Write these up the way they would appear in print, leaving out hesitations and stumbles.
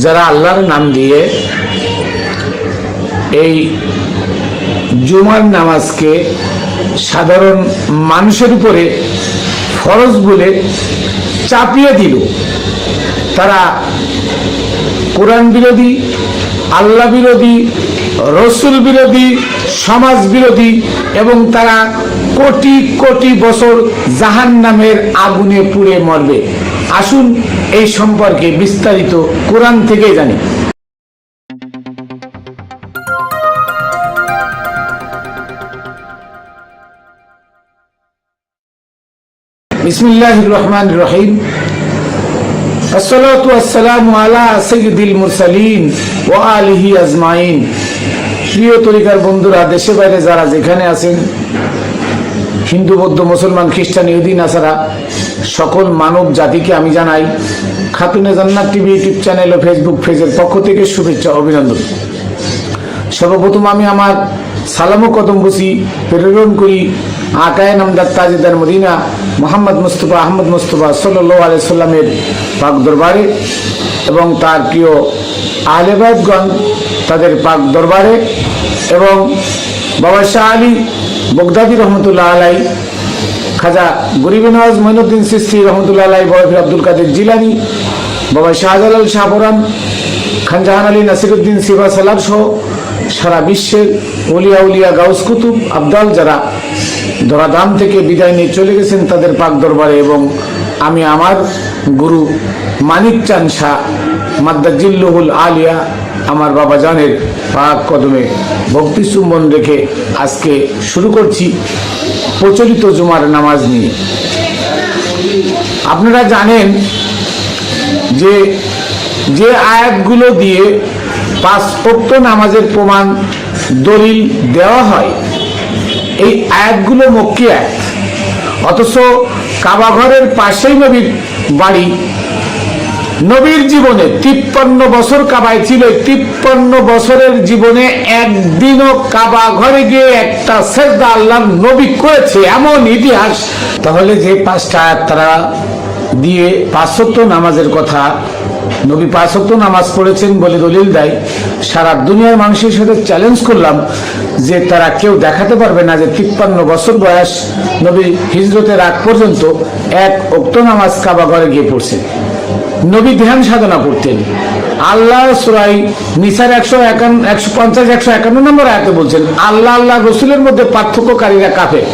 যারা আল্লাহর নাম দিয়ে এই জুমার নামাজকে সাধারণ মানুষের উপরে ফরজ বলে চাপিয়ে দিল, তারা কোরআন বিরোধী, আল্লাহ বিরোধী, রসুল বিরোধী, সমাজ বিরোধী এবং তারা কোটি কোটি বছর জাহান্নামের আগুনে পুড়ে মরবে। আসুন এই সম্পর্কে বিস্তারিত কোরআন থেকে জানি। বিসমিল্লাহির রহমানির রহিম। আসসালাতু ওয়াসসালামু আলা সাইয়্যিদিল মুরসালিন ওয়া আলিহি আজমাইন। প্রিয় তরিকার বন্ধুরা, দেশে বাইরে যারা যেখানে আছেন, হিন্দু, বৌদ্ধ, মুসলমান, খ্রিস্টান, ইহুদি, নাসারা সকল মানব জাতিকে আমি জানাই খাতুনে জান্নাত টিভি ইউটিউব চ্যানেল ও ফেসবুক পেজের পক্ষ থেকে শুভেচ্ছা, অভিনন্দন। সর্বপ্রথম আমি আমার সালাম ও কদম বুঝি প্রেরণ করি আকায়ে নামদার তাজেদার মদিনা মোহাম্মদ মুস্তফা আহমদ মুস্তফা সাল্লাল্লাহু আলাইহি সাল্লামের পাক দরবারে এবং তার প্রিয় আহলে বাইতগণ তাদের পাক দরবারে এবং বাবা শাহ আলী বগদাদি রহমতুল্লাহ আলাই, খাজা গরিব নওয়াজ মঈনুদ্দিন চিশতি রহমতুল্লাহ আলাই, বাবা ফির আব্দুল কাদের জিলানী, বাবা শাহজালাল শাহপুরান, খান জাহান আলী নাসিরুদ্দিন সিবা সালার সহ সারা বিশ্বের ওলিয়া উলিয়া গাউস কুতুব আবদাল যারা ধরাধাম থেকে বিদায় নিয়ে চলে গেছেন তাদের পাক দরবারে এবং আমি আমার গুরু মানিক চাঁদ শাহ মাদ্দাজিল্লুহুল আলিয়া আমার বাবা জানের পাক কদমে ভক্তি চুম্বন রেখে আজকে শুরু করছি প্রচলিত জুমার নামাজ নিয়ে। আপনারা জানেন যে যে আয়াতগুলো দিয়ে 5 ওয়াক্ত নামাজের প্রমাণ দলিল দেওয়া হয়, এই আয়াতগুলো মক্কি আয়াত, অথচ কাবা ঘরের পাশেই নবীর বাড়ি। নবীর জীবনে 53 বছর কাবায় ছিল, 53 বছরের জীবনে একদিনও কাবা ঘরে গিয়ে একটা সেজদা আল্লাহর নবী করেছে এমন ইতিহাস। তাহলে যে 5টা আয়াত তারা দিয়ে 5 ওয়াক্ত নামাজের কথা, নবী 5 ওয়াক্ত নামাজ পড়েছেন বলে দলিল দেয়, সারা দুনিয়ার মানুষের সাথে চ্যালেঞ্জ করলাম যে তারা কেউ দেখাতে পারবে না যে 53 বছর বয়স নবী হিজরতের আগ পর্যন্ত 1 ওয়াক্ত নামাজ কাবা ঘরে গিয়ে পড়ছেন। নবী ধ্যান সাধনা করতেন। আল্লাহ সূরা নিসার 150-151 নম্বর আয়াতে বলছেন আল্লাহ আল্লাহ রসুলের মধ্যে পার্থক্যকারীরা কাফের।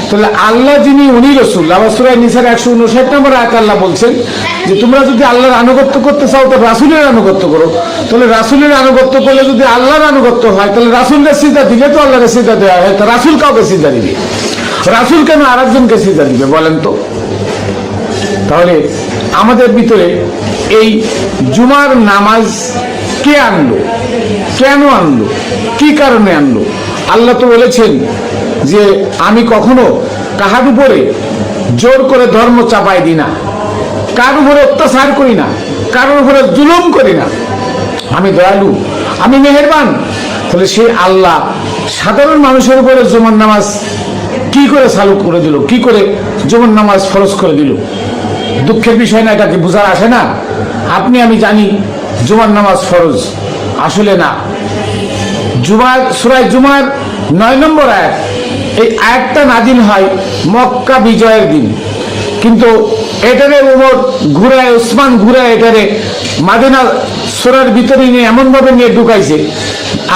তাহলে আল্লাহ যিনি উনি রসুল। আবার সূরা নিসার 159 নম্বর আয়াতে আল্লাহ বলছেন যে তোমরা যদি আল্লাহর আনুগত্য করতে চাও তো রাসূলের আনুগত্য করো। তাহলে রাসূলের আনুগত্য করলে যদি আল্লাহর আনুগত্য হয় তাহলে রাসূলের সিজদা দিলে তো আল্লাহর সিজদা দেওয়া হয়, তো রাসূল কাউকে সিজদা দিবে? রাসূল কেন আরেকজনকে সিজদা দিবে বলেন তো? তাহলে আমাদের ভিতরে এই জুমার নামাজ কে আনলো, কেন আনলো, কি কারণে আনলো? আল্লাহ তো বলেছেন যে আমি কখনো কাহার উপরে জোর করে ধর্ম চাপাই দিই না, কার উপরে অত্যাচার করি না, কারোর উপরে জুলুম করি না, আমি দয়ালু, আমি মেহেরবান। তাহলে সেই আল্লাহ সাধারণ মানুষের উপরে জুমার নামাজ কি করে চালু করে দিল, কি করে জুমার নামাজ ফরজ করে দিল? দুঃখের বিষয় না, এটা কি বোঝার আসে না? আপনি আমি জানি জুমার নামাজ ফরজ, আসলে না। সূরা জুমার 9 নম্বর আয়াত, এই আয়াতটা নাজিল হয় মক্কা বিজয়ের দিন, কিন্তু এটারে ওমর ঘুরায়, উসমান ঘুরায় এটারে মাদিনা সূরার ভিতরে নিয়ে এমনভাবে নিয়ে ঢুকাইছে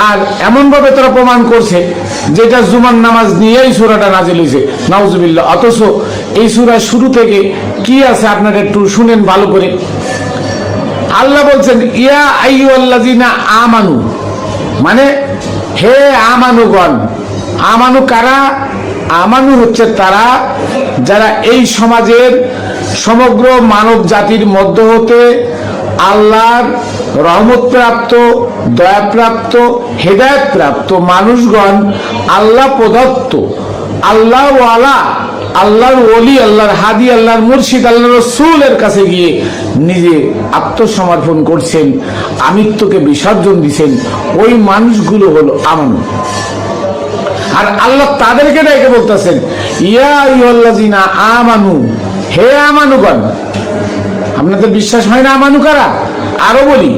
আর এমনভাবে তারা প্রমাণ করছে যেটা জুমার নামাজ নিয়েই সূরাটা নাজিল হয়েছে, নাউজুবিল্লাহ। অথচ এই সূরার শুরু থেকে কি আছে আপনারা একটু শুনেন ভালো করে। আল্লাহ বলছেন ইয়া আইয়ুহাল্লাযিনা আমানু, মানে হে আমানুগণ। আমানু কারা? আমানু হচ্ছে তারা যারা এই সমাজের সমগ্র মানব জাতির মধ্য হতে আল্লাহর রহমত প্রাপ্ত, দয়াপ্রাপ্ত, হেদায়েত প্রাপ্ত মানুষগণ, আল্লাহ প্রদত্ত, আল্লাহ ওয়ালা, আল্লাহর ওলি, আল্লাহর হাদি, আল্লাহর মুর্শিদ, আল্লাহর রাসূলের কাছে গিয়ে নিজে আত্মসমর্পণ করছেন, আমিত্বকে বিসর্জন দিচ্ছেন, ওই মানুষগুলো হলো আমানু। আর আল্লাহ তাদেরকে ডেকে বলতেছেন ইয়া আইয়ুহাল্লাযিনা আমানু, হে আমানুগণ। আপনাদের বিশ্বাস হয় না আমানু কারা? আরো বলি,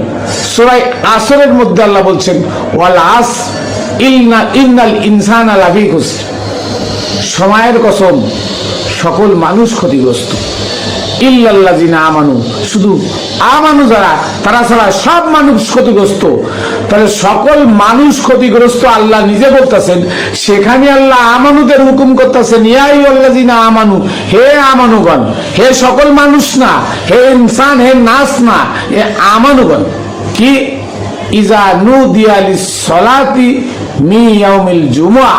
সূরা আসরের মধ্যে আল্লাহ বলছেন ওয়াল আস ইন্নাল ইনসানা লাফি খুসর, সময়ের কসম সকল মানুষ ক্ষতিগ্রস্ত, ইল্লাল্লাযিনা আমানু, শুধু আমানু যারা তারা ছাড়া সব মানুষ ক্ষতিগ্রস্ত। তাহলে সকল মানুষ ক্ষতিগ্রস্ত আল্লাহ নিজে বলতেছেন, সেখানে আল্লাহ আমানুদের হুকুম করতেছেন ইয়া আইয়ুহাল্লাযিনা আমানু, হে আমানুগণ, হে সকল মানুষ না, হে ইনসান, হে নাস না, হে আমানুগণ। কি ইজা নুদিয়া লিস-সালাতি মিন ইয়াউমিল জুমআ,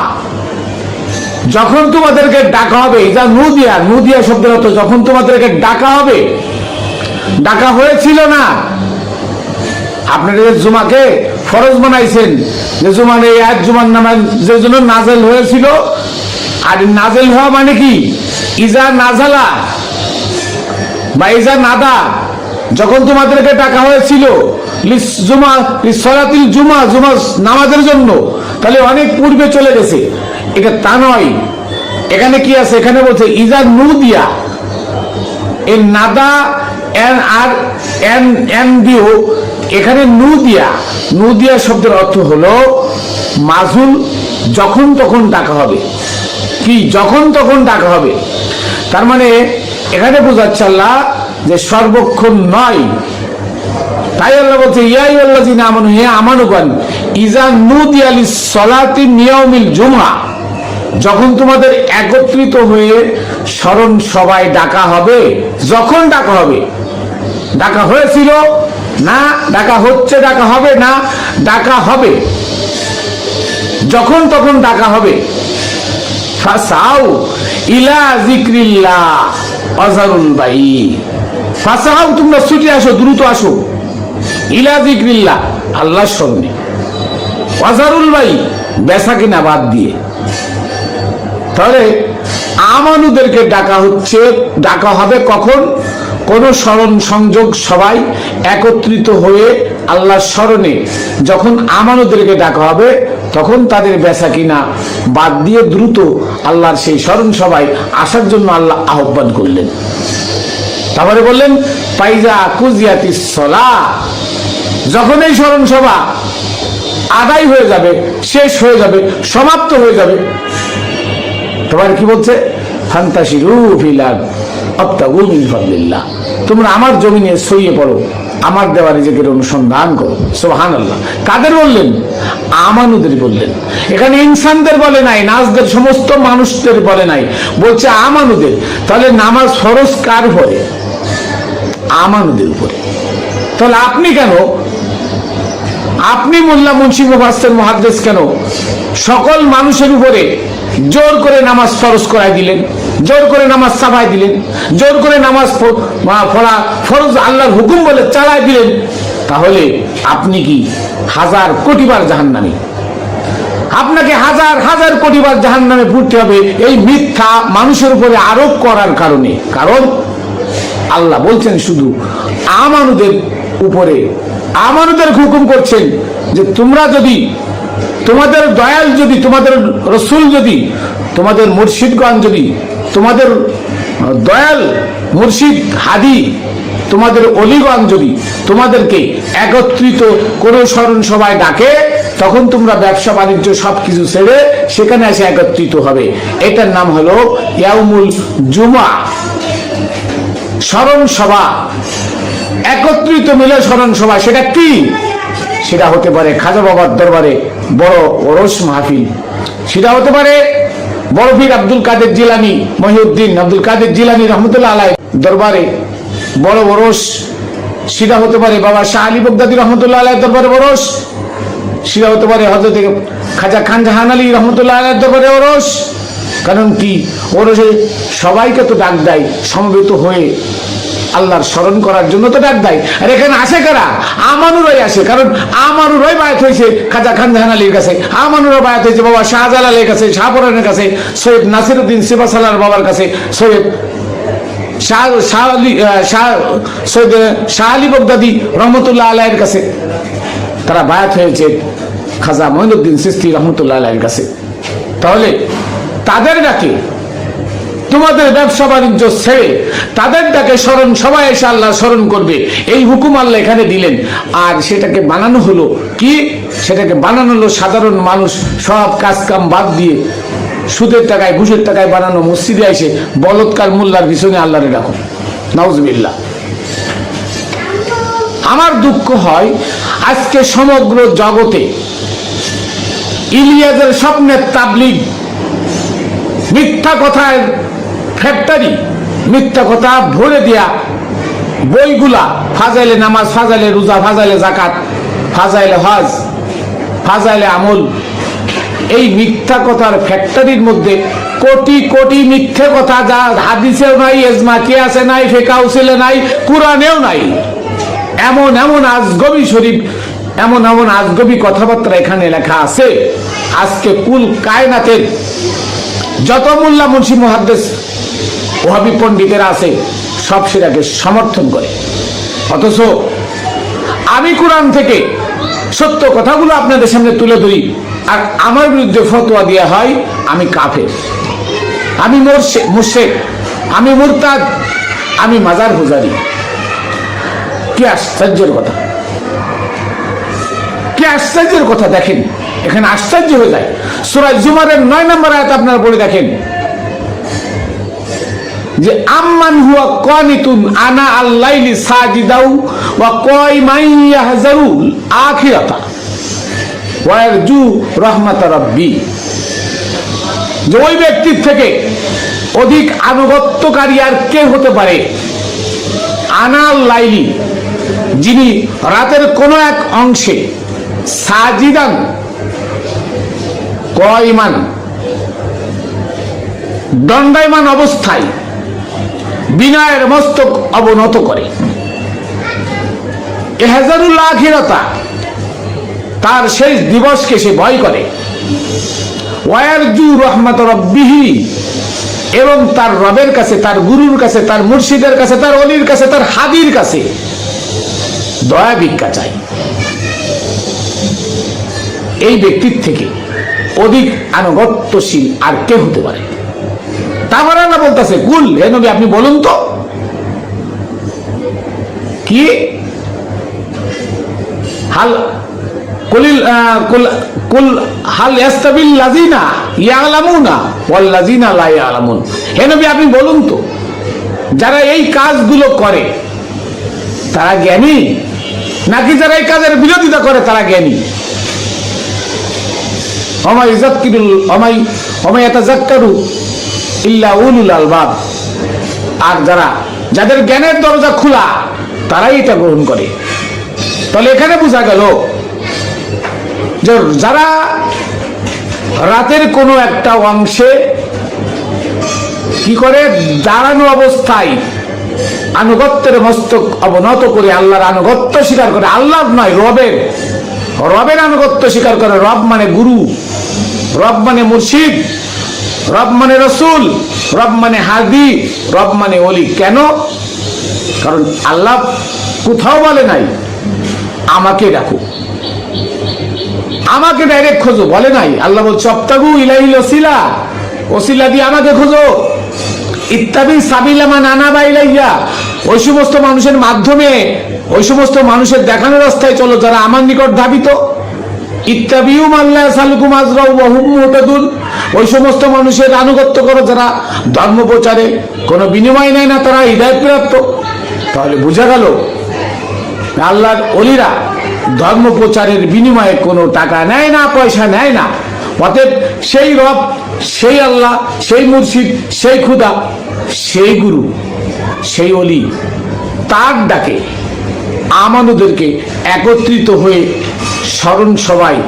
যখন তোমাদেরকে ডাকা হবে, ইজা নুদিয়া, নুদিয়া শব্দের অর্থ যখন তোমাদেরকে ডাকা হবে। ডাকা হয়েছিল না? আপনারা জুমাকে ফরজ বানাইছেন, যে জুমার এই আয়াত জুমার নামে যে জন্য নাজেল হয়েছিল। আর নাজেল হওয়া মানে কি? ইজা নাজালা বা ইজা নাদা, যখন তোমাদেরকে ডাকা হয়েছিল জুমা সলাতিল জুমা, জুমা নামাজের জন্য, তাহলে অনেক পূর্বে চলে গেছে, এটা তা নয়। এখানে কি আছে? এখানে বলছে ইজা নুদিয়া, এর নাদা আর এন দিও, এখানে নুদিয়া, নুদিয়া শব্দের অর্থ হলো মাজুল, যখন তখন ডাকা হবে। কি যখন তখন ডাকা হবে? তার মানে এখানে বোঝাচ্ছে আল্লাহ যে সর্বক্ষণ নয়। তাই আল্লাহ বলছে ইয়া আইয়ুহাল্লাযিনা আমানু, হে আমানুগণ, ইজা নুদিয়া লিস-সালাতি মিন ইয়াউমিল জুমআ, যখন তোমাদের একত্রিত হয়ে স্মরণ সভায় ডাকা হবে। যখন ডাকা হবে, ডাকা হয়েছিল না, ডাকা হচ্ছে, ডাকা হবে না, ডাকা হবে, যখন তখন ডাকা হবে। ফাসাউ ইলা যিকরিল্লাহ ওয়াজারুল বাই, ফাসাউ, তোমরা ছুটে আসো, দ্রুত আসো, ইলা যিকরিল্লাহ, আল্লাহর স্মরণে, ওয়াজারুল বাই, বেচা কিনা বাদ দিয়ে। তাহলে আমানুদেরকে ডাকা হচ্ছে, ডাকা হবে কখন? কোন স্মরণ সংযোগ সবাই একত্রিত হয়ে আল্লাহর স্মরণে যখন আমানুদেরকে ডাকা হবে, তখন তাদের বেচা কিনা বাদ দিয়ে দ্রুত আল্লাহর সেই স্মরণ সবাই আসার জন্য আল্লাহ আহ্বান করলেন। তারপরে বললেন ফাইজা কুজিয়াতিস সালাহ, যখন এই স্মরণ সভা আদায় হয়ে যাবে, শেষ হয়ে যাবে, সমাপ্ত হয়ে যাবে, তোমার কি বলছে? ফান্তাশিরু ফিল আরদ ওয়াবতাগু মিন ফাদলিল্লাহ, তোমরা আমার জমিনে ছড়িয়ে পড়ো, আমার দেওয়া রিজিকের অনুসন্ধান করো। সুবহানাল্লাহ। কাদের বললেন? আমানুদের বললেন। এখানে ইনসানদের বলে নাই, নাসদের, সমস্ত মানুষদের বলে নাই, বলছে আমানুদের। তাহলে নামাজ ফরজ কার উপরে? আমানুদের উপরে। তাহলে আপনি কেন, আপনি মোল্লা মুন্সি মুফাসসির মুহাদ্দিস কেন সকল মানুষের উপরে জোর করে নামাজ ফরজ করাই দিলেন, জোর করে নামাজ চাপাই দিলেন, জোর করে নামাজ পড়া ফরজ আল্লাহর হুকুম বলে চালাই দিলেন? তাহলে আপনি কি হাজার কোটিবার জাহান্নামী? আপনাকে হাজার হাজার কোটিবার জাহান্নামে পড়তে হবে এই মিথ্যা মানুষের উপরে আরোপ করার কারণে। কারণ আল্লাহ বলছেন শুধু আমানুদের উপরে, আমানুদের হুকুম করছেন যে তোমরা যদি, তোমাদের দয়াল যদি, তোমাদের রসুল যদি, তোমাদের মুর্শিদগণ যদি, তোমাদের দয়াল মুর্শিদ হাদি, তোমাদের অলিগণ যদি তোমাদেরকে একত্রিত করে স্মরণ সভায় ডাকে, তখন তোমরা ব্যবসা বাণিজ্য সবকিছু ছেড়ে সেখানে এসে একত্রিত হবে। এটার নাম হলো ইয়াউমুল জুমা, স্মরণ সভা, একত্রিত মিলে স্মরণ সভা। সেটা কি? সেটা হতে পারে খাজা বাবার দরবারে বড় ওরস মাহফিল, সেটা হতে পারে বড় পীর আব্দুল কাদের জিলানী, মহিউদ্দিন আব্দুল কাদের জিলানী রহমতুল্লাহ আলাইহি দরবারে বড় ওরস, সেটা হতে পারে বাবা শাহ আলী বগদাদী রহমতুল্লাহ আলাইহি দরবারে ওরস, সেটা হতে পারে হযরত খাজা খান জাহান আলী রহমতুল্লাহ আলাইহি দরবারে ওরস। কারণ কি? ওরসে সবাইকে তো ডাক দেয় সমবেত হয়ে আল্লাহর স্মরণ করার জন্য তো ডাক দেয়। আর এখানে আসে কারা? আমানুরাই আসে। কারণ আমানুরাই বায়াত হয়েছে খাজা খান জাহান আলীর কাছে, আমানুরা বায়াত হয়েছে বাবা শাহজালালের কাছে, শাহপুরানের কাছে, সৈয়দ নাসিরউদ্দিন সিবাসালার বাবার কাছে, সৈয়দ শাহ আলী বগদাদী রহমতুল্লাহ আলাইহির কাছে। তারা বায়াত হয়েছে খাজা মঈনুদ্দিন চিশতি রহমতুল্লাহ আলাইহির কাছে। তাহলে তাদের ডাকে তোমাদের ব্যবসা বাণিজ্য ছেড়ে তাদের ডাকে স্মরণ, সবাই এসে আল্লাহ স্মরণ করবে, এই হুকুম আল্লাহ এখানে দিলেন। আর সেটাকে বানানো হলো কি? সেটাকে বানানো হলো সাধারণ মানুষ সব কাজ কাম বাদ দিয়ে সুদের টাকায় ঘুষের টাকায় বানানো মসজিদে এসে বলৎকার মোল্লার পিছনে আল্লাহরে ডাকো। নাউজুবিল্লাহ। আমার দুঃখ হয় আজকে সমগ্র জগতে ইলিয়াসের স্বপ্নের তাবলীগ, মিথ্যা কথার ফ্যাক্টরি, মিথ্যা কথা ভরে দেয়া বইগুলা, ফাজাইলে নামাজ, ফাজাইলে রোজা, ফাজাইলে জাকাত, ফাজাইলে হজ, ফাজাইলে আমল, এই মিথ্যা কথার ফ্যাক্টরির মধ্যে কোটি কোটি মিথ্যে কথা, যা হাদিসেও নাই, এজমা কিয়াসে নাই, ফিকাউসিলে নাই, কুরআনেও নাই, এমন এমন আজগবি শরীফ, এমন এমন আজগবি কথাবার্তা এখানে লেখা আছে। আজকে কুল কায়নাতের যত মোল্লা মুন্সি মুহাদ্দিস ওহাবি পণ্ডিতেরা আছে সব সেটাকে সমর্থন করে। অথচ আমি কোরআন থেকে সত্য কথাগুলো আপনাদের সামনে তুলে ধরি, আর আমার বিরুদ্ধে ফতোয়া দেওয়া হয় আমি কাফের, আমি মুশরিক, আমি মুরতাদ, আমি মাজার পূজারী। কি আশ্চর্যের কথা, কি আশ্চর্যের কথা! দেখেন, এখানে আশ্চর্য হয়ে যায়। সূরা জুমারের 9 নম্বর আয়াত আপনারা পড়ে দেখেন যে আম্মান হুয়া কানিতুন আনা আল-লাইলি সাজিদাউ ওয়া কায়মান ইয়াহজারুল আখিরাতা ওয়া ইয়ারজু রাহমাত রাব্বি। যে ওই ব্যক্তির থেকে অধিক আনুগত্যকারী আর কে হতে পারে? আনা আল-লাইলি, যিনি রাতের কোন এক অংশে, সাজিদান কায়মান, দণ্ডায়মান অবস্থায় বিনয়ের মস্তক অবনত করে, ইহজারুল আখিরাতা, তার শেষ দিবসকে সে ভয় করে, ওয়ারজু রাহমাত রাব্বিহি, এবং তার রবের কাছে, তার গুরুর কাছে, তার মুর্শিদের কাছে, তার ওলির কাছে, তার হাদির কাছে দয়া ভিক্ষা চাই। এই ব্যক্তির থেকে অধিক আনুগত্যশীল আর কে হতে পারে? তারপরে আল্লাহ বলতেছে, কুল, হে নবী আপনি বলুন তো, কি হাল কুল হাল ইয়াস্তাবিল লাযিনা ইয়ালামুনা ওয়াল লাযিনা লা ইয়ালামুন। হে নবী আপনি বলুন তো, যারা এই কাজগুলো করে তারা জ্ঞানী, নাকি যারা এই কাজের বিরোধিতা করে তারা জ্ঞানী? আর যাদের জ্ঞানের দরজা খোলা তারাই এটা গ্রহণ করে। তাহলে এখানে বোঝা গেল যে যারা রাতের কোনো একটা অংশে কি করে, দাঁড়ানো অবস্থায় আনুগত্যের মস্তক অবনত করে আল্লাহর আনুগত্য স্বীকার করে, আল্লাহ নয় রবের আনুগত্য স্বীকার করে। রব মানে গুরু, রব মানে মুর্শিদ, রব মানে রসুল, রব মানে হাদি, রব মানে ওলি। কেন? কারণ আল্লাহ কোথাও বলে নাই আমাকে ডাকো, আমাকে ডাইরেক্ট খোঁজো, বলে নাই। আল্লাহ বলছে অবতাগু ইলাইহিল ওসিলা, ওসিলা দিয়ে আমাকে খোঁজো, ইত্তাবি সাবিলা মান আনাবা ইলাইয়া, ওই সমস্ত মানুষের মাধ্যমে, ওই সমস্ত মানুষের দেখানো রাস্তায় চলো যারা আমার নিকট ধাবিত। ইত্তাবিউ মান লা ইয়াসালুকুম আজরাউ ওয়া হুম মুহতাদুন, ওই সমস্ত মানুষের আনুগত্য করো যারা ধর্ম প্রচারে কোনো বিনিময় নেয় না, তারা হিদায়াত প্রাপ্ত। তাহলে বোঝা গেল আল্লাহর ওলিরা ধর্ম প্রচারের বিনিময়ে কোনো টাকা নেয় না, পয়সা নেয় না। অতএব সেই রব, সেই আল্লাহ, সেই মুর্শিদ, সেই খুদা, সেই গুরু, সেই ওলি, তার ডাকে আমাদেরকে একত্রিত হয়ে স্মরণ সভায়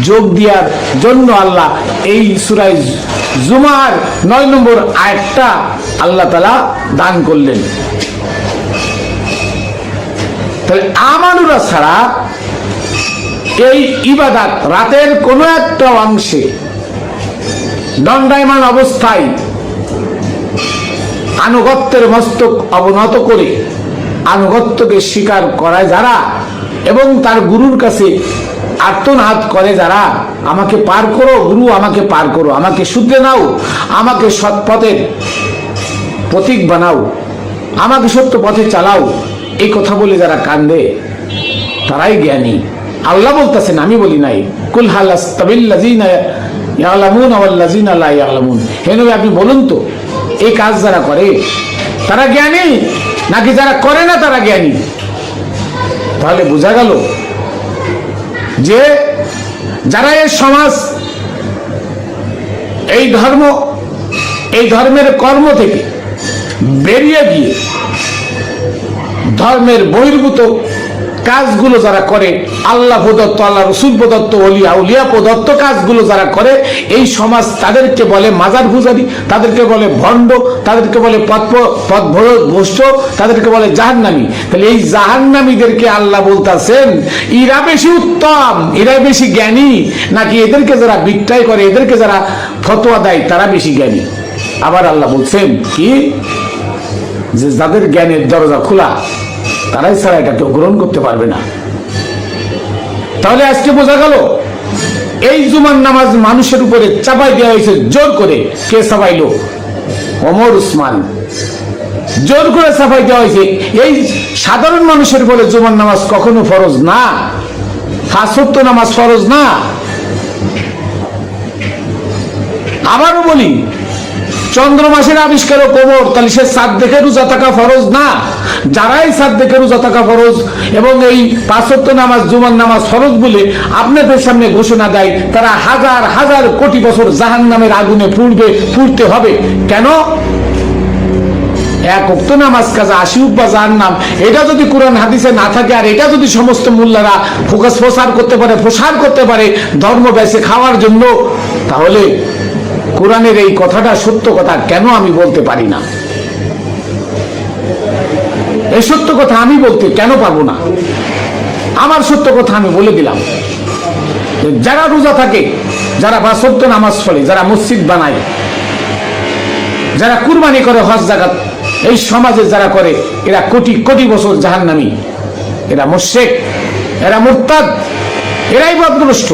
যোগ দেওয়ার জন্য আল্লাহ এই সূরা জুমার 9 নম্বর আয়াতটা আল্লাহ তাআলা দান করলেন। তাহলে আমানুরা ছাড়া এই ইবাদত রাতের কোনো একটা অংশে দণ্ডায়মান অবস্থায় আনুগত্যের মস্তক অবনত করে আনুগত্যকে স্বীকার করায় যারা, এবং তার গুরুর কাছে আর্তনাদ করে যারা, আমাকে পার করো গুরু, আমাকে পার করো, আমাকে শুধরে নাও, আমাকে সৎ পথের প্রতীক বানাও, আমাকে সত্য পথে চালাও, এই কথা বলে যারা কান্দে তারাই জ্ঞানী। আল্লাহ বলতেছেন, আমি বলি নাই। কুল হাল আস্তাবিল্লাযিনা ইয়ালামুন ওয়াল্লাযিনা লা ইয়ালামুন। হে নবী, আপনি বলুন তো, এই কাজ যারা করে তারা জ্ঞানী নাকি যারা করে না তারা জ্ঞানী? তাহলে বোঝা গেল যে যারা এই সমাজ, এই ধর্ম, এই ধর্মের কর্ম থেকে বেরিয়ে গিয়ে ধর্মের বহির্ভূত কাজগুলো যারা করে, আল্লাহ প্রদত্ত, আল্লাহ রসুল প্রদত্ত, ওলিয়া উলিয়া প্রদত্ত কাজগুলো যারা করে, এই সমাজ তাদেরকে বলে মাজার পূজারী, তাদেরকে বলে ভণ্ড, তাদেরকে বলে পথভ্রষ্ট, তাদেরকে বলে জাহান্নামী। তাহলে এই জাহান্নামীদেরকে আল্লাহ বলতেছেন এরা বেশি উত্তম, এরা বেশি জ্ঞানী, নাকি এদেরকে যারা বিক্রয় করে, এদেরকে যারা ফতোয়া দেয় তারা বেশি জ্ঞানী? আবার আল্লাহ বলছেন কি, যে যাদের জ্ঞানের দরজা খোলা তারাই ছাড়া এটা কেউ গ্রহণ করতে পারবে না। তাহলে আজকে বোঝা গেল এই জুমার নামাজ মানুষের উপরে চাপাই দেওয়া হয়েছে জোর করে। কে চাপাইল? ওমর উসমান। জোর করে চাপাই দেওয়া হয়েছে। এই সাধারণ মানুষের বলে জুমার নামাজ কখনো ফরজ না, পাঁচ ওয়াক্ত নামাজ ফরজ না। আবারও বলি, চন্দ্র মাসের আবিষ্কারক ওমর, তাহলে সে চাঁদ দেখে রোজা থাকা ফরজ না? যারাই চাঁদ দেখে রোজা থাকা ফরজ এবং এই পাঁচ ওয়াক্ত নামাজ জুমার নামাজ ফরজ বলে আপনাদের সামনে ঘোষণা দেয়, তারা হাজার হাজার কোটি বছর জাহান্নামের আগুনে পুড়তে হবে। কেন? এক ওয়াক্ত নামাজ কাজা 80 বা জাহান্নাম, এটা যদি কোরআন হাদিসে না থাকে, আর এটা যদি সমস্ত মোল্লারা প্রসার করতে পারে ধর্ম বেঁচে খাওয়ার জন্য, তাহলে কোরআনের এই কথাটা সত্য কথা কেন আমি বলতে পারি না? এই সত্য কথা আমি বলতে কেন পারবো না? আমার সত্য কথা আমি বলে দিলাম। যারা রোজা থাকে, যারা পাঁচ ওয়াক্ত নামাজ পড়ে, যারা মসজিদ বানায়, যারা কুরবানি করে, হজ যাকাত এই সমাজে যারা করে, এরা কোটি কোটি বছর জাহান্নামী, এরা মুশরিক, এরা মুরতাদ, এরাই পথভ্রষ্ট,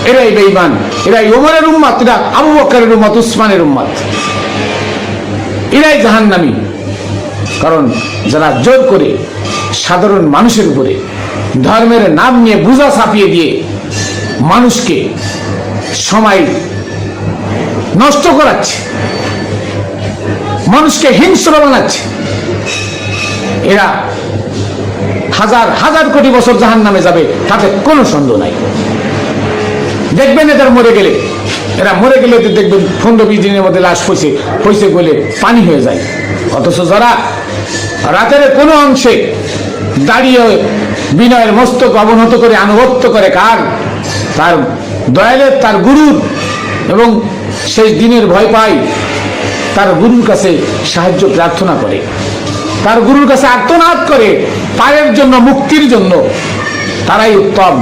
এরাই বেঈমান, এরাই ওমরের উম্মত, এরা আবু বকরের উম্মত, উসমানের উম্মত, এরাই জাহান্নামী। কারণ যারা জোর করে সাধারণ মানুষের উপরে ধর্মের নাম নিয়ে বোঝা চাপিয়ে দিয়ে মানুষকে সময় নষ্ট করাচ্ছে, মানুষকে হিংস্র বানাচ্ছে, এরা হাজার হাজার কোটি বছর জাহান্নামে যাবে, তাতে কোনো সন্দেহ নাই। দেখবেন এদের মরে গেলে, এরা মরে গেলে দেখবেন 15-20 দিনের মধ্যে লাশ পয়সে গলে পানি হয়ে যায়। অথচ যারা রাতের কোনো অংশে দাঁড়িয়ে বিনয়ের মস্তক অবনত করে আনুগত্য করে কার? তার দয়ালের, তার গুরুর, এবং সেই দিনের ভয় পায়, তার গুরুর কাছে সাহায্য প্রার্থনা করে, তার গুরুর কাছে আর্তনাদ করে পায়ের জন্য, মুক্তির জন্য, তারাই উত্তম।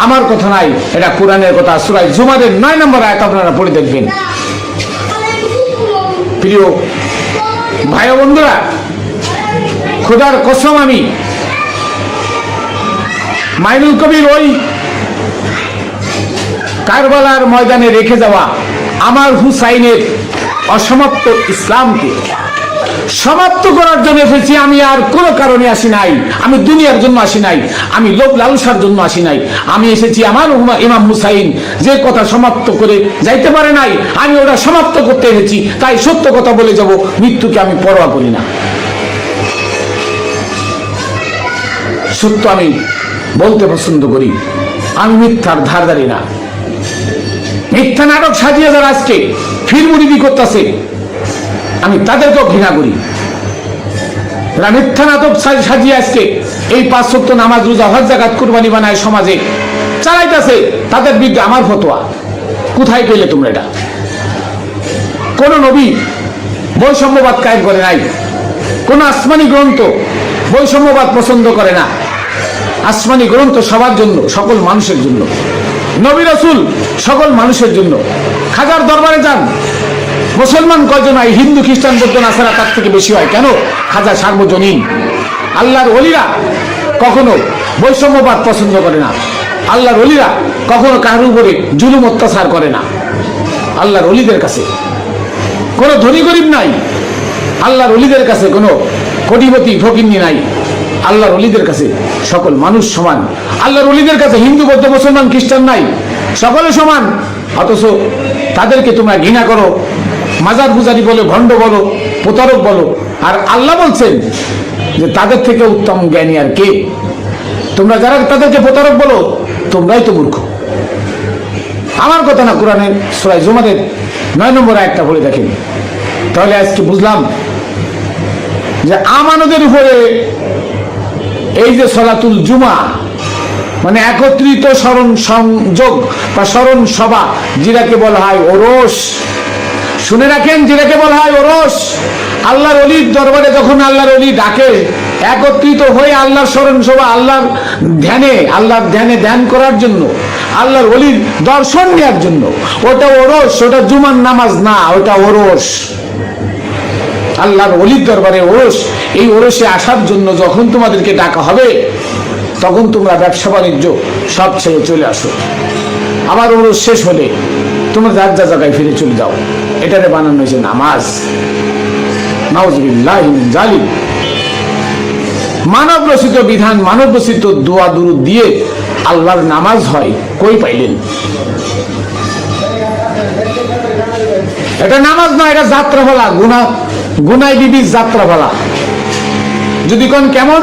আমার কথা নাই, এটা কোরআনের কথা। সূরা জুমারের 9 নম্বর আয়াত আপনারা পড়ে দেখবেন। প্রিয় ভাই বন্ধুরা, খোদার কসম, আমি মাইনুল কবির ওই কারবালার ময়দানে রেখে যাওয়া আমার হুসাইনের অসমাপ্ত ইসলামকে সমাপ্ত করার জন্য এসেছি। আমি আর কোনো কারণে আসি নাই, আমি দুনিয়ার জন্য আসি নাই, আমি লোভ লালসার জন্য আসি নাই। আমি এসেছি আমার ইমাম হুসাইন যে কথা সমাপ্ত করে যাইতে পারে নাই, আমি ওটা সমাপ্ত করতে এসেছি। তাই সত্য কথা বলে যাব, মৃত্যুকে আমি পরোয়া করি না। সত্য আমি বলতে পছন্দ করি, আমি মিথ্যার ধারধারি না। মিথ্যা নাটক সাজিয়ে যারা আজকে ফিল্মুরিদি করতেছে, আমি তাদেরকেও ঘৃণা করি। এরা মিথ্যা নাটক সাজিয়ে আজকে এই 5 ওয়াক্ত নামাজ, রোজা, হজ, যাকাত, কুরবানি বানায় সমাজে চালাইতেছে, তাদের বিরুদ্ধে আমার ফতোয়া। কোথায় পেলে তোমরা এটা? কোন নবী বৈষম্যবাদ কায়েম করে নাই, কোন আসমানি গ্রন্থ বৈষম্যবাদ পছন্দ করে না। আসমানি গ্রন্থ সবার জন্য, সকল মানুষের জন্য। নবী রাসূল সকল মানুষের জন্য। খাজার দরবারে যান, মুসলমান কয়জন হয়? হিন্দু, খ্রিস্টান, বৌদ্ধ, নাসারা তার থেকে বেশি হয়। কেন? খাজা সার্বজনীন। আল্লাহর ওলিরা কখনো বৈষম্যবাদ পছন্দ করে না। আল্লাহর ওলিরা কখনো কারোর উপরে জুলুম অত্যাচার করে না। আল্লাহর ওলিদের কাছে কোনো ধনী গরিব নাই, আল্লাহর ওলিদের কাছে কোনো কোটিপতি ফকিন্নি নাই, আল্লাহর ওলিদের কাছে সকল মানুষ সমান। আল্লাহর ওলিদের কাছে হিন্দু, বৌদ্ধ, মুসলমান, খ্রিস্টান নাই, সকলে সমান। অথচ তাদেরকে তোমরা ঘৃণা করো, মাজার পূজারি বলো, ভণ্ড বলো, প্রতারক বলো। আর আল্লাহ বলছেন যে তাদের থেকে উত্তম জ্ঞানী আর কে? তোমরা যারা তাদেরকে প্রতারক বলো, তোমরাই তো মূর্খ। আমার কথা না, কোরআনের সূরা জুমারের 9 নম্বর আয়াতটা বলে দেখেন। তাহলে আজকে বুঝলাম যে আমানতের উপরে এই যে সলাতুল জুমা, মানে একত্রিত স্মরণ সংযোগ বা স্মরণ সভা, যেটাকে বলা হয় ওরস। শুনে রাখেন, যেটাকে বলা হয় ওরস। আল্লাহর ওলির দরবারে যখন আল্লাহর ওলি ডাকে একত্রিত হয়ে আল্লাহর স্মরণ সভা, আল্লাহর ধ্যানে ধ্যান করার জন্য, আল্লাহর ওলির দর্শন নেওয়ার জন্য, ওটা ওরস, ওটা জুমার নামাজ না, ওটা ওরস। আল্লাহর ওলির দরবারে ওরস। এই ওরসে আসার জন্য যখন তোমাদেরকে ডাকা হবে, তখন তোমরা ব্যবসা বাণিজ্য সব ছেড়ে চলে আসো। আবার ওরস শেষ হলে তোমরা যার যা জায়গায় ফিরে চলে যাও। এটারে বানানো হয়েছে নামাজ। নাউযুবিল্লাহি মিন যালিক। মানব রচিত বিধান, মানব রচিত দোয়া দুরূদ দিয়ে আল্লাহর নামাজ হয়, কই পাইলেন? এটা নামাজ নয়, এটা যাত্রা বলা, গুনাই বিবির যাত্রা বলা। যদি কোন কেমন,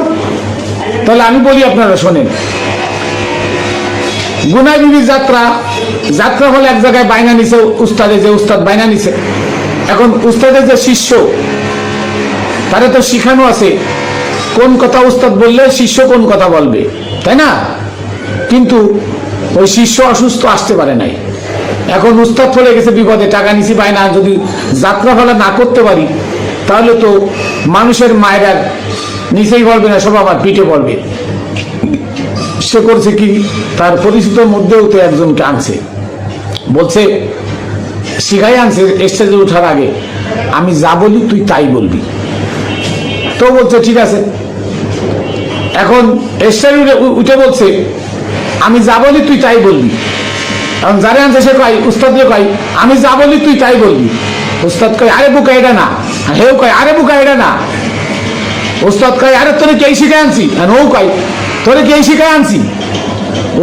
তাহলে আমি বলি, আপনারা শোনেন। গুনাই বিবির যাত্রা হলে এক জায়গায় বাইনা নিছে উস্তাদে, যে উস্তাদ বাইনা নিছে। এখন উস্তাদের যে শিষ্য, তারা তো শিখানো আছে কোন কথা উস্তাদ বললে শিষ্য কোন কথা বলবে, তাই না? কিন্তু ওই শিষ্য অসুস্থ, আসতে পারে নাই। এখন উস্তাদ চলে গেছে বিপদে, টাকা নিছি বাইনা, যদি যাত্রা ফলা না করতে পারি তাহলে তো মানুষের মায়েরা নিচেই বলবে না, সব আবার পিঠে বলবে। সে করছে কি, তার পরিচিতর মধ্যেও তো একজনকে আনছে, বলছে শিখাই আনছে স্টেজে ওঠার আগে, আমি যা বলি তুই তাই বলবি। তো বলছে ঠিক আছে। এখন স্টেজে উঠে বলছে আমি যা বলি তুই তাই বলবি। এখন যারে আনছে সে কয়, উস্তাদ কয় আমি যা বলি তুই তাই বলবি। উস্তাদ কয় আরে বুকা এটা না, হেউ কয় আরে বুকা এটা না। উস্তাদ কয় আরে তোরে কে শিখাই আনছি, আর ও কয় তোরে কে শিখাই আনছি।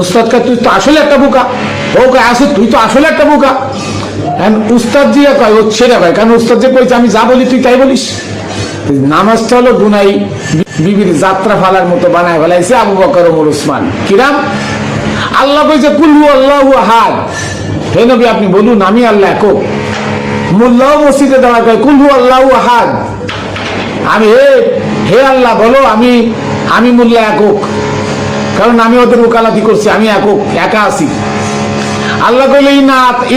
উস্তাদ কয় তুই তো আসলে একটা বোকা। ও কয় আসে তুই তো আসলে একটা বোকা। উস্তাদ জিয়া কয় ও ছেড়ে কয়, কারণ উস্তাদ যে কইছে আমি যা বলি তুই তাই বলিস। নামাজটা হলো গুনাই বিবির যাত্রা ফালার মতো বানায় ফেলাইছে আবু বকর ওমর ওসমান। কিরাম? আল্লাহ কইছে কুল হু আল্লাহু আহাদ, হে নবী আপনি বলুন আমি আল্লাহ একক। মোল্লাও মসজিদে দাঁড়া কয় কুল হু আল্লাহু আহাদ, আমি হে আল্লাহ বলো আমি মোল্লা একক, কারণ আমি ওদের ওকালতি করছি, আমি একক, একা আছি। আল্লাহ কইলে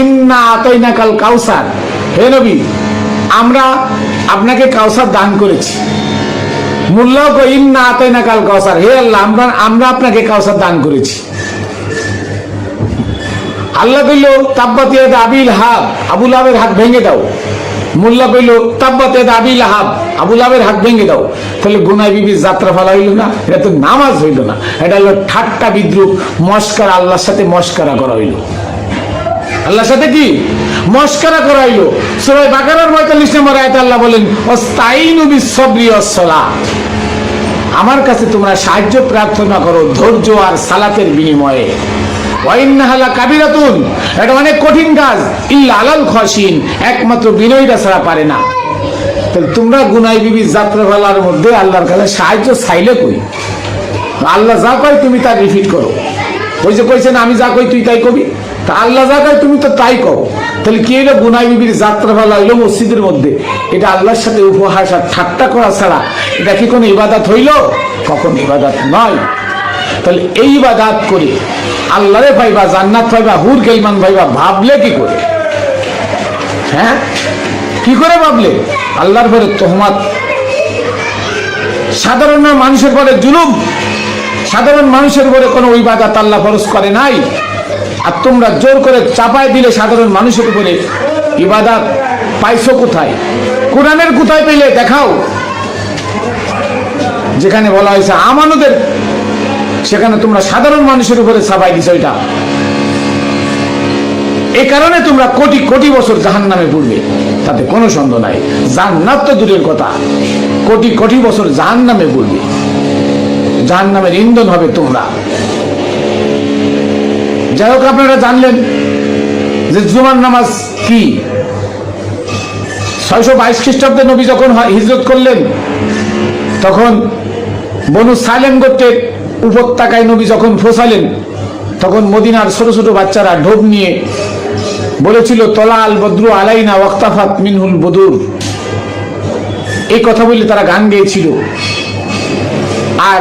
ইন্না আতাইনাকাল কাউসার, হে নবী আমরা আপনাকে কাউসার দান করেছি। মোল্লাও কয় ইন্না আতাইনাকাল কাউসার, হে আল্লাহ আমরা আপনাকে কাউসার দান করেছি। আল্লাহ কইল তাব্বাত ইয়াদা আবি লাহাব, আবু লাহাবের হাত ভেঙে দাও। মোল্লা কইল তাব্বাত ইয়াদা আবি লাহাব, আবু লাহাবের হাত ভেঙে দাও। তাহলে গুনাই বিবির যাত্রা ফেলা হইল না? এটা তো নামাজ হইল না, এটা হলো ঠাট্টা বিদ্রুপ, মস্কারা, আল্লাহর সাথে মস্কারা করা হইল। আল্লাহর সাথে কি মস্কারা করা হইল? সূরা বাকারার 45 নম্বর আয়াতে আল্লাহ বলেন ওয়াস্তাইনু বিস-সাবরি ওয়াস-সালাহ, আমার কাছে তোমরা সাহায্য প্রার্থনা করো ধৈর্য আর সালাতের বিনিময়ে। ওয়াইন্নাহা লাকাবিরাতুন, এটা অনেক কঠিন কাজ, ইল্লা আলাল খাশিন, একমাত্র বিনয়ীরা ছাড়া পারে না। তাহলে তোমরা গুনাই বিবির যাত্রা ফেলার মধ্যে আল্লাহর কাছে সাহায্য চাইলে কই? আল্লাহ যা কয় তুমি তা রিপিট করো। ওই যে কইছেন আমি যা কই তুই তাই কবি, তা আল্লাহ যা কয় তুমি তো তাই কও। তাহলে কি হইলো? গুনাই বিবির যাত্রা ফেলা হইলো মসজিদের মধ্যে, এটা আল্লাহর সাথে উপহাস আর ঠাট্টা করা ছাড়া এটা কি কোনো ইবাদত হইল? কখন ইবাদত নয়। তাহলে এই ইবাদত করে আল্লাহরে পাইবা, জান্নাত পাইবা, হুর গেলমান পাইবা, ভাবলে কি করে? হ্যাঁ, কি করে ভাবলে? আল্লাহর পরে তোহমাত, সাধারণ মানুষের পরে জুলুম, সাধারণ মানুষের উপরে কোনো ইবাদত আল্লাহ ফরজ করে নাই, আর তোমরা জোর করে চাপায় দিলে সাধারণ মানুষের উপরে ইবাদত। পাইছো কোথায়? কোরআনের কোথায় পেলে দেখাও। যেখানে বলা হয়েছে আমানতের, সেখানে তোমরা সাধারণ মানুষের উপরে চাপাই দিছো। এটা এই কারণে তোমরা কোটি কোটি বছর জাহান্নামে পড়বে, তাতে কোনো সন্দেহ নাই। জান্নাত তো দূরের কথা, কোটি কোটি বছর জাহান্নামে পড়বে, জাহান্নামের ইন্ধন হবে তোমরা। যাই হোক, আপনারা জানলেন যে জুমার নামাজ কি। 622 খ্রিস্টাব্দে নবী যখন হিজরত করলেন, তখন বনু সালেম গোত্রের উপত্যকায় নবী যখন পৌঁছালেন, তখন মদিনার ছোট ছোট বাচ্চারা ঢোল নিয়ে বলেছিল, তলা আল বদরু আলাইনা ওয়াক্তাফাত মিনহুল বদুর। এই কথা বলে তারা গান গেয়েছিল। আর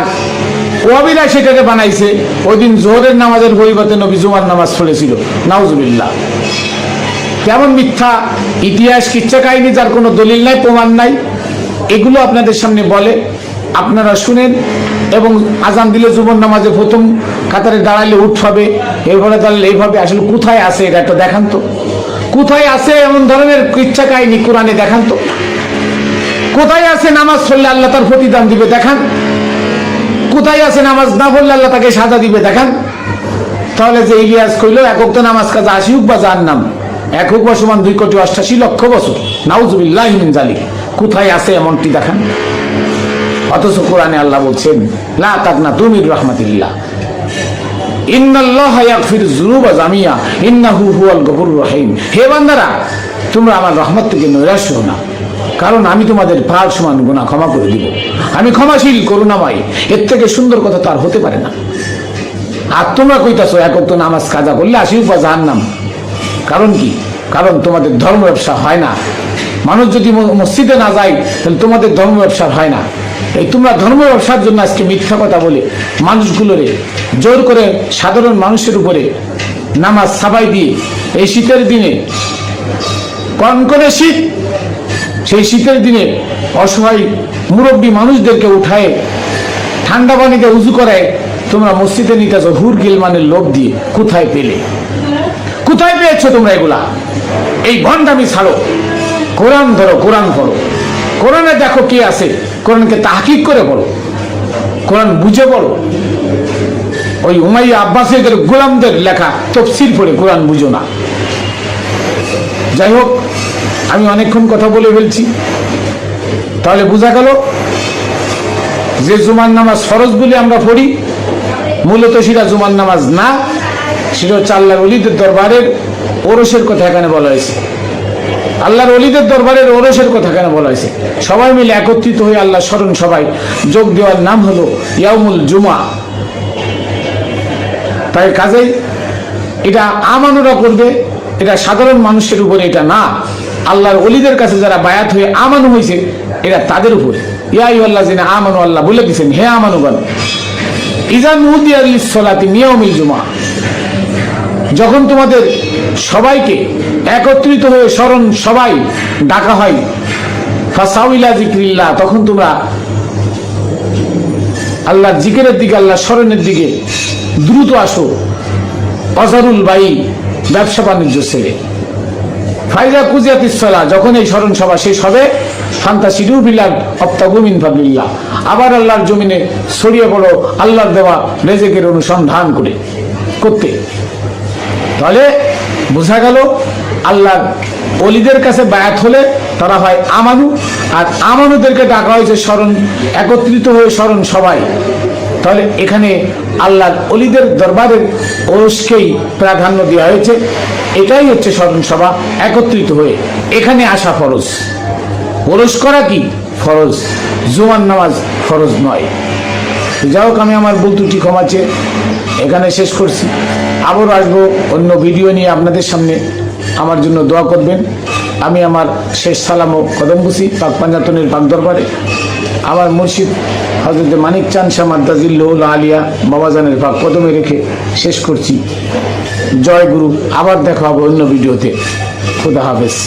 ওয়াবিরা সেটাকে বানাইছে, ওই দিন জোহরের নামাজের পরিবর্তে নবী জুমার নামাজ পড়েছিল। নাউজুবিল্লাহ। কেমন মিথ্যা ইতিহাস, কিচ্ছা কাহিনী, যার কোনো দলিল নাই, প্রমাণ নাই, এগুলো আপনাদের সামনে বলে, আপনারা শুনেন। এবং আজান দিলে জুমার নামাজে প্রথম কাতারে দাঁড়ালে উঠ হবে, এরপরে দাঁড়ালে এইভাবে, আসলে কোথায় আছে এটা একটা দেখান তো। কোথায় আছে এমন ধরনের কিচ্ছা কাহিনী কোরআনে দেখান তো। কোথায় আছে নামাজ পড়লে আল্লাহ তার প্রতিদান দিবে দেখান। কোথায় আছে নামাজ না পড়লে আল্লাহ তাকে সাজা দিবে দেখান। তাহলে যে ইলিয়াস কইল এক ওয়াক্ত নামাজ কাজা 80 হোক বা জাহান্নাম, 1 হোক বা সমান 2,88,00,000 বছর, নাউজুবিল্লাহি মিন যালিক, কোথায় আছে এমনটি দেখান। অথচ কোরআনে আল্লাহ বলছেন, লা তাকনাতু মির রাহমাতিল্লাহ, ইন্নাল্লাহা ইয়াগফিরুয যুনুবা জামিয়া ইন্নাহু হুয়াল গফুরুর রহিম। হে বান্দারা, তোমরা আমার রহমত থেকে নৈরাশ্য হও না, কারণ আমি তোমাদের পাহাড় সমান গুনাহ ক্ষমা করে দিব। আমি ক্ষমাশীল, করুণাময়, এর থেকে সুন্দর কথা তো আর হতে পারে না। আর তোমরা কইতাছো এক ওয়াক্ত নামাজ কাজা করলে 80 বা জাহান্নাম। কারণ কি? কারণ তোমাদের ধর্ম ব্যবসা হয় না। মানুষ যদি মসজিদে না যায়, তাহলে তোমাদের ধর্ম ব্যবসা হয় না। এই তোমরা ধর্ম ব্যবসার জন্য আজকে মিথ্যা কথা বলে মানুষগুলোরে জোর করে সাধারণ মানুষের উপরে নামাজ সাবাই দিয়ে, এই শীতের দিনে, কনকনে শীত, সেই শীতের দিনে অসহায় মুরব্বী মানুষদেরকে উঠায় ঠান্ডা পানিতে উজু করায় তোমরা মসজিদে নিতেছ হুর গিলমানের লোভ দিয়ে। কোথায় পেলে? কোথায় পেয়েছো তোমরা এগুলা? এই ভণ্ডামি ছাড়ো, কোরআন ধরো, কোরআন পড়ো। কোরআনে দেখো কি আছে, কোরআনকে তাহকিক করে পড়ো, কোরআন বুঝে পড়ো। ওই উমাইয়া আব্বাসীদের গোলামদের লেখা তফসির পড়ে কোরআন বুঝো না। যাই হোক, আমি অনেকক্ষণ কথা বলে ফেলছি। তাহলে বোঝা গেল যে জুমার নামাজ ফরজ বলে আমরা পড়ি, মূলত সেটা জুমার নামাজ না, সেটা হচ্ছে আল্লাহর ওলিদের দরবারের ওরসের কথা এখানে বলা হয়েছে। আল্লাহর ওলিদের দরবারের ওরসের কথা এখানে বলা হয়েছে। সবাই মিলে একত্রিত হয়ে আল্লাহ স্মরণ সবাই যোগ দেওয়ার নাম হলো ইয়াউমুল জুমা। তাই কাজেই এটা আমানুরা করবে, এটা সাধারণ মানুষের উপরে এটা না। আল্লাহর ওলিদের কাছে যারা বায়াত হয়ে আমানু হয়েছে, এটা তাদের উপরে। ইয়া আইয়ুহাল্লাযিনা আমানু, আল্লাহ বলে দিয়েছেন, হে আমানুগণ, ইযা নুদিয়া লিস-সালাতি মিন ইয়াউমিল জুমআ, যখন তোমাদের সবাইকে একত্রিত হয়ে স্মরণ সবাই ডাকা হয়, ফাসাউ ইলা যিকরিল্লাহ, তখন তোমরা আল্লাহর জিকিরের দিকে, আল্লাহর স্মরণের দিকে দ্রুত আসো। অজারুল বাই, ব্যবসা বাণিজ্য ছেড়ে। ফাইজা কুজিয়াতিস সালাহ, যখন এই স্মরণ সভা শেষ হবে, ফান্তাসিরু বিল্লাহ ওয়াবতাগু মিন ফাদলিল্লাহ, আবার আল্লাহর জমিনে ছড়িয়ে পড়ো আল্লাহর দেওয়া রিজিকের অনুসন্ধান করতে। তাহলে বোঝা গেল আল্লাহর ওলিদের কাছে বায়াত হলে তারা হয় আমানু, আর আমানুদেরকে ডাকা হয়েছে স্মরণ, একত্রিত হয়ে স্মরণ সবাই। তাহলে এখানে আল্লাহর ওলিদের দরবারের ওরসকেই প্রাধান্য দেওয়া হয়েছে। এটাই হচ্ছে স্মরণ সভা, একত্রিত হয়ে এখানে আসা ফরজ। ওরস করা কি ফরজ, জুমার নামাজ ফরজ নয়। যাই হোক, আমি আমার ভুল ত্রুটি ক্ষমা চেয়ে এখানে শেষ করছি। আবারও আসবো অন্য ভিডিও নিয়ে আপনাদের সামনে। আমার জন্য দোয়া করবেন। আমি আমার শেষ সালাম ও কদম বুঝি পাক পাঞ্জাতনের পাক দরবারে আমার মুর্শিদ হযরত মানিক চাঁদ শাহ মাদ্দাজিল্লাহুল আলিয়া বাবাজানের পাক কদমে রেখে শেষ করছি। জয় গুরু। আবার দেখা হবে অন্য ভিডিওতে। খুদা হাফেজ।